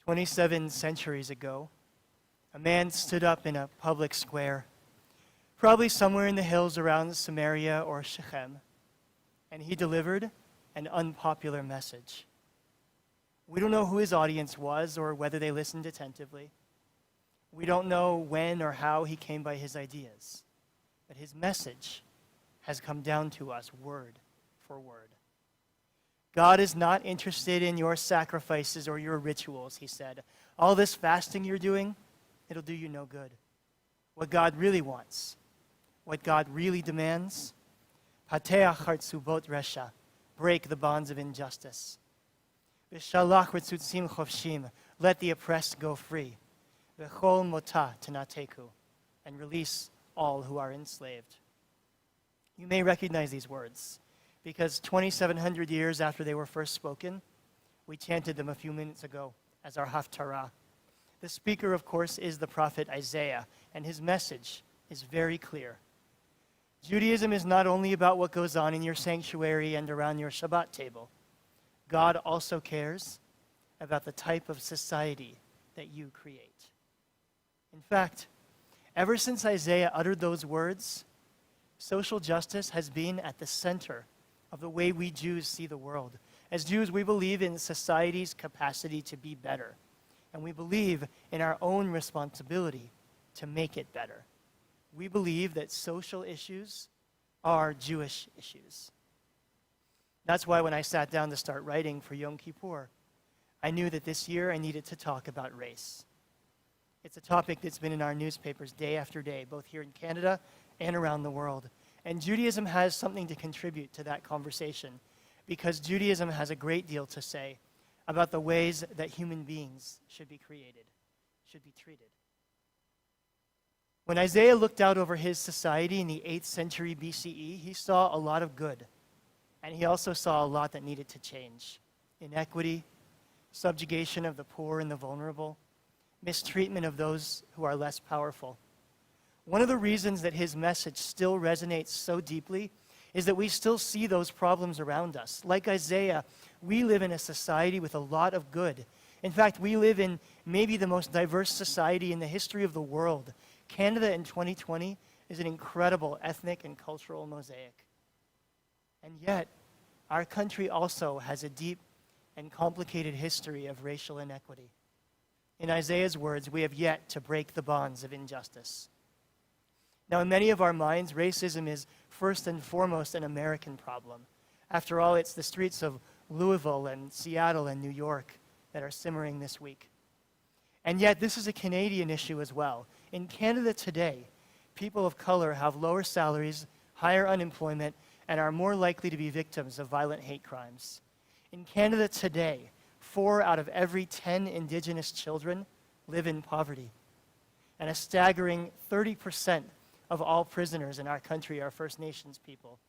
27 centuries ago, a man stood up in a public square, probably somewhere in the hills around Samaria or Shechem, and he delivered an unpopular message. We don't know who his audience was or whether they listened attentively. We don't know when or how he came by his ideas, but his message has come down to us word for word. God is not interested in your sacrifices or your rituals, he said. All this fasting you're doing, it'll do you no good. What God really wants, what God really demands, pateach hartzubot resha, break the bonds of injustice. V'shalach ritzutzim chofshim, let the oppressed go free. V'chol mota tenateku, and release all who are enslaved. You may recognize these words, because 2,700 years after they were first spoken, we chanted them a few minutes ago as our haftarah. The speaker, of course, is the prophet Isaiah, and his message is very clear. Judaism is not only about what goes on in your sanctuary and around your Shabbat table. God also cares about the type of society that you create. In fact, ever since Isaiah uttered those words, social justice has been at the center of the way we Jews see the world. As Jews, we believe in society's capacity to be better, and we believe in our own responsibility to make it better. We believe that social issues are Jewish issues. That's why when I sat down to start writing for Yom Kippur, I knew that this year I needed to talk about race. It's a topic that's been in our newspapers day after day, both here in Canada and around the world. And Judaism has something to contribute to that conversation, because Judaism has a great deal to say about the ways that human beings should be created, should be treated. When Isaiah looked out over his society in the 8th century BCE, he saw a lot of good, and he also saw a lot that needed to change. Inequity, subjugation of the poor and the vulnerable, mistreatment of those who are less powerful. One of the reasons that his message still resonates so deeply is that we still see those problems around us. Like Isaiah, we live in a society with a lot of good. In fact, we live in maybe the most diverse society in the history of the world. Canada in 2020 is an incredible ethnic and cultural mosaic. And yet, our country also has a deep and complicated history of racial inequity. In Isaiah's words, we have yet to break the bonds of injustice. Now, in many of our minds, racism is first and foremost an American problem. After all, it's the streets of Louisville and Seattle and New York that are simmering this week. And yet, this is a Canadian issue as well. In Canada today, people of color have lower salaries, higher unemployment, and are more likely to be victims of violent hate crimes. In Canada today, 4 out of every 10 Indigenous children live in poverty. And a staggering 30% of all prisoners in our country are First Nations people.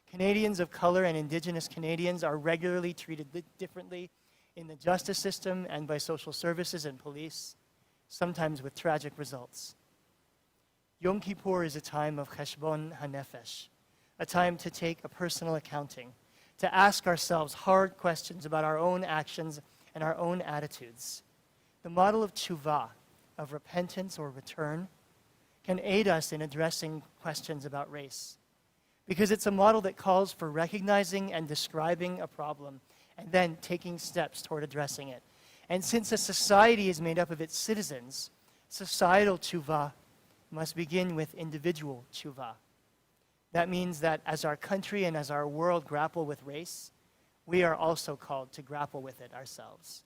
Canadians of color and Indigenous Canadians are regularly treated differently in the justice system and by social services and police, sometimes with tragic results. Yom Kippur is a time of cheshbon hanefesh, a time to take a personal accounting, to ask ourselves hard questions about our own actions and our own attitudes. The model of tshuva, of repentance or return, can aid us in addressing questions about race, because it's a model that calls for recognizing and describing a problem and then taking steps toward addressing it. And since a society is made up of its citizens, societal tshuva must begin with individual tshuva. That means that as our country and as our world grapple with race, we are also called to grapple with it ourselves.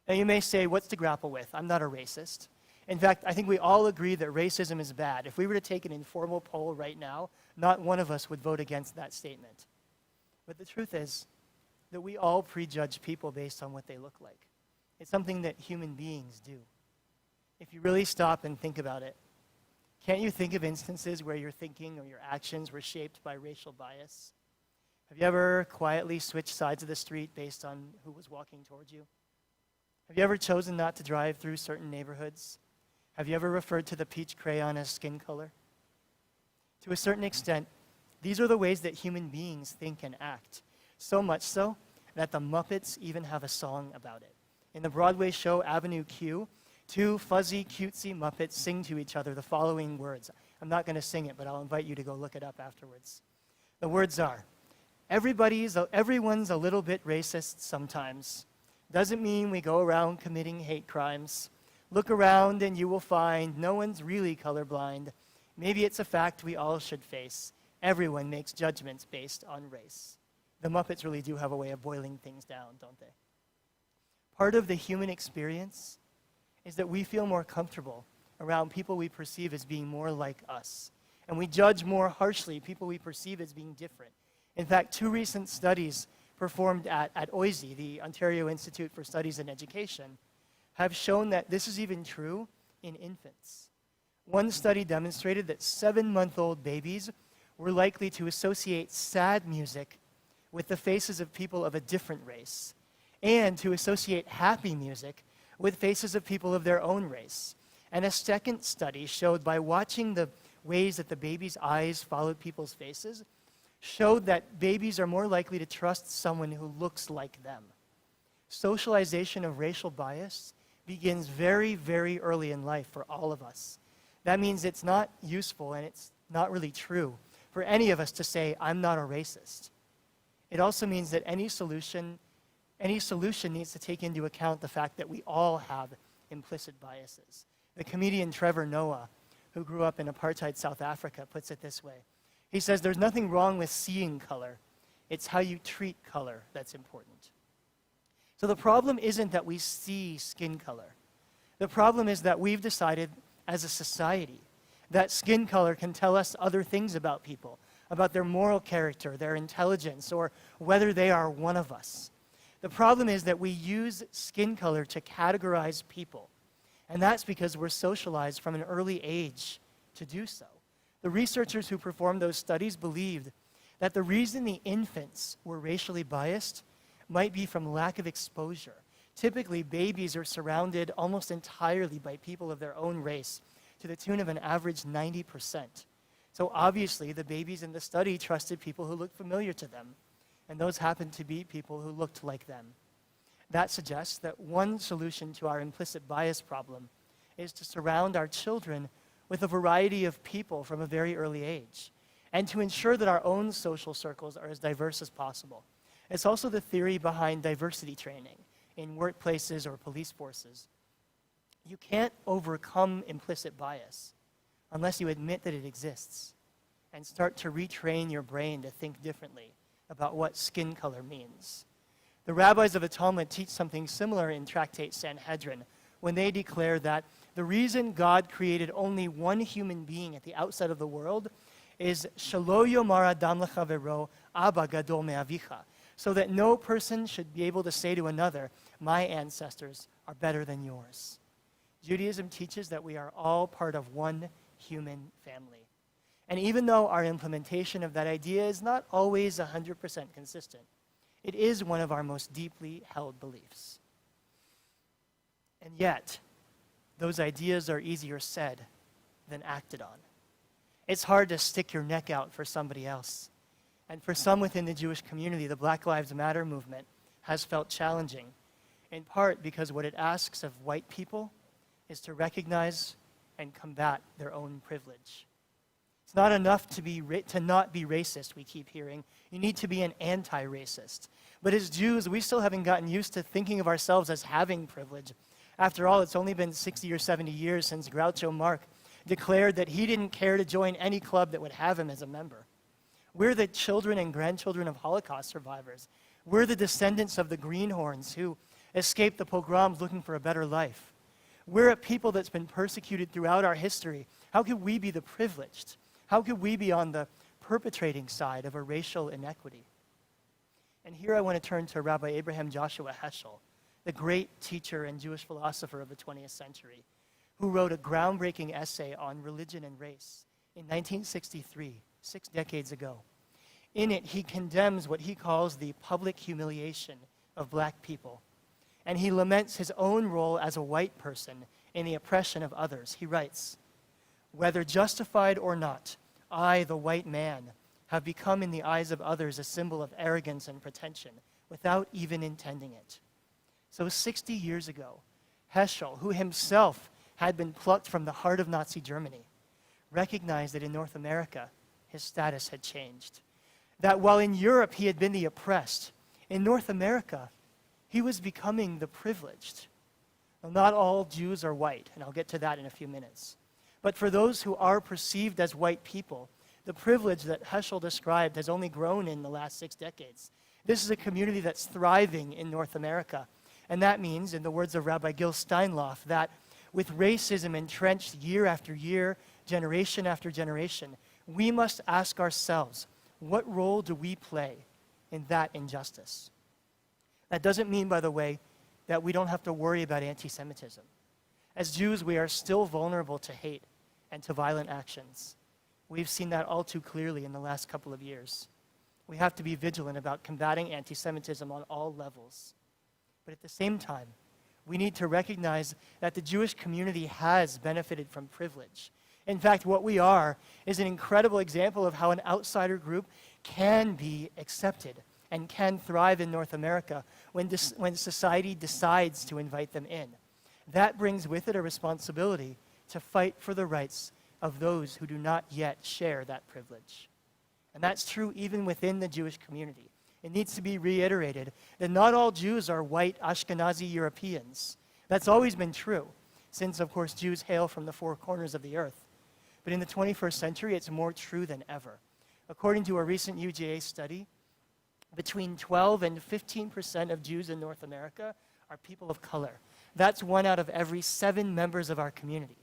Now you may say, what's to grapple with? I'm not a racist. In fact, I think we all agree that racism is bad. If we were to take an informal poll right now, not one of us would vote against that statement. But the truth is that we all prejudge people based on what they look like. It's something that human beings do. If you really stop and think about it, can't you think of instances where your thinking or your actions were shaped by racial bias? Have you ever quietly switched sides of the street based on who was walking towards you? Have you ever chosen not to drive through certain neighborhoods? Have you ever referred to the peach crayon as skin color? To a certain extent, these are the ways that human beings think and act. So much so that the Muppets even have a song about it. In the Broadway show Avenue Q, two fuzzy, cutesy Muppets sing to each other the following words. I'm not going to sing it, but I'll invite you to go look it up afterwards. The words are, everyone's a little bit racist sometimes. Doesn't mean we go around committing hate crimes. Look around and you will find no one's really colorblind. Maybe it's a fact we all should face. Everyone makes judgments based on race. The Muppets really do have a way of boiling things down, don't they? Part of the human experience is that we feel more comfortable around people we perceive as being more like us. And we judge more harshly people we perceive as being different. In fact, two recent studies performed at OISE, the Ontario Institute for Studies in Education, have shown that this is even true in infants. One study demonstrated that 7-month-old babies were likely to associate sad music with the faces of people of a different race, and to associate happy music with faces of people of their own race. And a second study showed by watching the ways that the baby's eyes followed people's faces, showed that babies are more likely to trust someone who looks like them. Socialization of racial bias begins very, very early in life for all of us. That means it's not useful and it's not really true for any of us to say, I'm not a racist. It also means that any solution needs to take into account the fact that we all have implicit biases. The comedian Trevor Noah, who grew up in apartheid South Africa, puts it this way. He says, there's nothing wrong with seeing color. It's how you treat color that's important. So the problem isn't that we see skin color. The problem is that we've decided as a society that skin color can tell us other things about people, about their moral character, their intelligence, or whether they are one of us. The problem is that we use skin color to categorize people, and that's because we're socialized from an early age to do so. The researchers who performed those studies believed that the reason the infants were racially biased might be from lack of exposure. Typically, babies are surrounded almost entirely by people of their own race, to the tune of an average 90%. So obviously, the babies in the study trusted people who looked familiar to them, and those happened to be people who looked like them. That suggests that one solution to our implicit bias problem is to surround our children with a variety of people from a very early age, and to ensure that our own social circles are as diverse as possible. It's also the theory behind diversity training in workplaces or police forces. You can't overcome implicit bias unless you admit that it exists and start to retrain your brain to think differently about what skin color means. The rabbis of the Talmud teach something similar in Tractate Sanhedrin when they declare that the reason God created only one human being at the outset of the world is shelo yomar adam lechavero abba gadol me'avicha, so that no person should be able to say to another, my ancestors are better than yours. Judaism teaches that we are all part of one human family. And even though our implementation of that idea is not always 100% consistent, it is one of our most deeply held beliefs. And yet, those ideas are easier said than acted on. It's hard to stick your neck out for somebody else. And for some within the Jewish community, the Black Lives Matter movement has felt challenging, in part because what it asks of white people is to recognize and combat their own privilege. It's not enough to not be racist, we keep hearing. You need to be an anti-racist. But as Jews, we still haven't gotten used to thinking of ourselves as having privilege. After all, it's only been 60 or 70 years since Groucho Marx declared that he didn't care to join any club that would have him as a member. We're the children and grandchildren of Holocaust survivors. We're the descendants of the greenhorns who escaped the pogroms looking for a better life. We're a people that's been persecuted throughout our history. How could we be the privileged? How could we be on the perpetrating side of a racial inequity? And here I want to turn to Rabbi Abraham Joshua Heschel, the great teacher and Jewish philosopher of the 20th century, who wrote a groundbreaking essay on religion and race in 1963, 6 decades ago. In it, he condemns what he calls the public humiliation of black people, and he laments his own role as a white person in the oppression of others. He writes, "Whether justified or not, I, the white man, have become in the eyes of others a symbol of arrogance and pretension without even intending it. So 60 years ago, Heschel, who himself had been plucked from the heart of Nazi Germany, recognized that in North America, his status had changed. That while in Europe he had been the oppressed, in North America, he was becoming the privileged. Now, not all Jews are white, and I'll get to that in a few minutes. But for those who are perceived as white people, the privilege that Heschel described has only grown in the last 6 decades. This is a community that's thriving in North America. And that means, in the words of Rabbi Gil Steinlauf, that with racism entrenched year after year, generation after generation, we must ask ourselves, what role do we play in that injustice? That doesn't mean, by the way, that we don't have to worry about anti-Semitism. As Jews, we are still vulnerable to hate and to violent actions. We've seen that all too clearly in the last couple of years. We have to be vigilant about combating anti-Semitism on all levels. But at the same time, we need to recognize that the Jewish community has benefited from privilege. In fact, what we are is an incredible example of how an outsider group can be accepted and can thrive in North America when society decides to invite them in. That brings with it a responsibility to fight for the rights of those who do not yet share that privilege. And that's true even within the Jewish community. It needs to be reiterated that not all Jews are white Ashkenazi Europeans. That's always been true, since, of course, Jews hail from the 4 corners of the earth. But in the 21st century, it's more true than ever. According to a recent UJA study, between 12 and 15% of Jews in North America are people of color. That's 1 out of every 7 members of our community.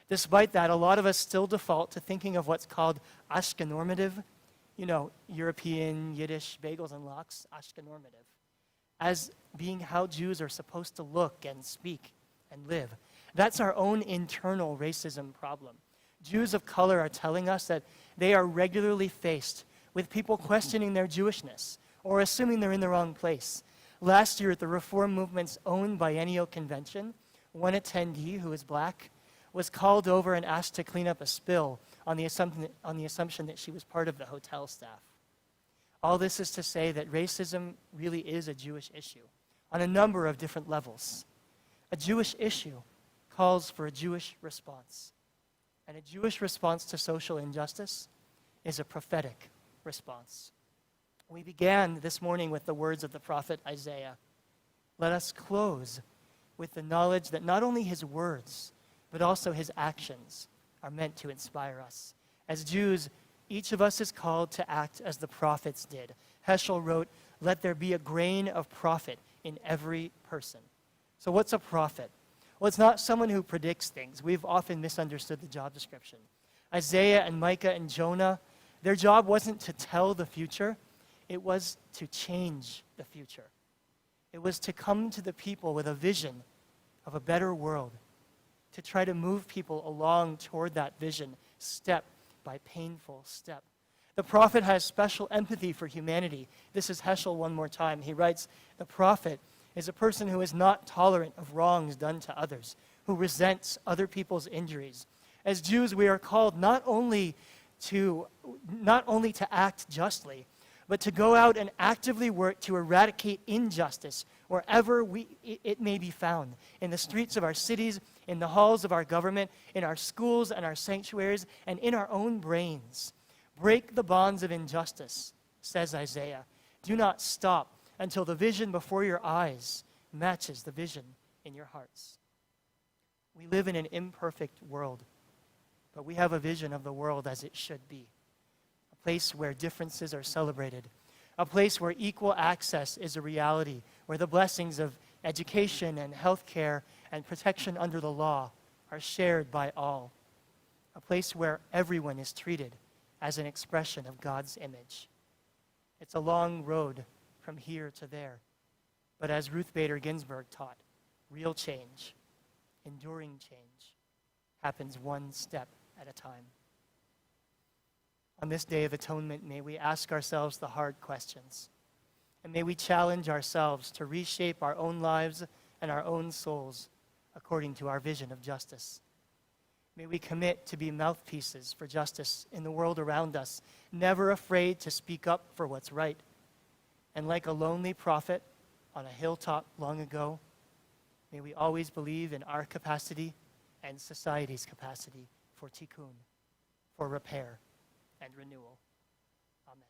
Despite that, a lot of us still default to thinking of what's called Ashkenormative, European, Yiddish, bagels and lox, Ashkenormative, as being how Jews are supposed to look and speak and live. That's our own internal racism problem. Jews of color are telling us that they are regularly faced with people questioning their Jewishness or assuming they're in the wrong place. Last year at the Reform Movement's own biennial convention, one attendee who is black was called over and asked to clean up a spill on the assumption that she was part of the hotel staff. All this is to say that racism really is a Jewish issue on a number of different levels. A Jewish issue calls for a Jewish response. And a Jewish response to social injustice is a prophetic response. We began this morning with the words of the prophet Isaiah. Let us close with the knowledge that not only his words, but also his actions are meant to inspire us. As Jews, each of us is called to act as the prophets did. Heschel wrote, "Let there be a grain of prophet in every person." So what's a prophet? Well, it's not someone who predicts things. We've often misunderstood the job description. Isaiah and Micah and Jonah, their job wasn't to tell the future. It was to change the future. It was to come to the people with a vision of a better world, to try to move people along toward that vision, step by painful step. The prophet has special empathy for humanity. This is Heschel one more time. He writes, the prophet is a person who is not tolerant of wrongs done to others, who resents other people's injuries. As Jews, we are called not only to act justly, but to go out and actively work to eradicate injustice wherever it may be found, in the streets of our cities, in the halls of our government, in our schools and our sanctuaries, and in our own brains. Break the bonds of injustice, says Isaiah. Do not stop until the vision before your eyes matches the vision in your hearts. We live in an imperfect world, but we have a vision of the world as it should be. A place where differences are celebrated. A place where equal access is a reality, where the blessings of education and healthcare and protection under the law are shared by all. A place where everyone is treated as an expression of God's image. It's a long road from here to there. But as Ruth Bader Ginsburg taught, real change, enduring change, happens one step at a time. On this Day of Atonement, may we ask ourselves the hard questions. And may we challenge ourselves to reshape our own lives and our own souls according to our vision of justice. May we commit to be mouthpieces for justice in the world around us, never afraid to speak up for what's right. And like a lonely prophet on a hilltop long ago, may we always believe in our capacity and society's capacity for tikkun, for repair and renewal. Amen.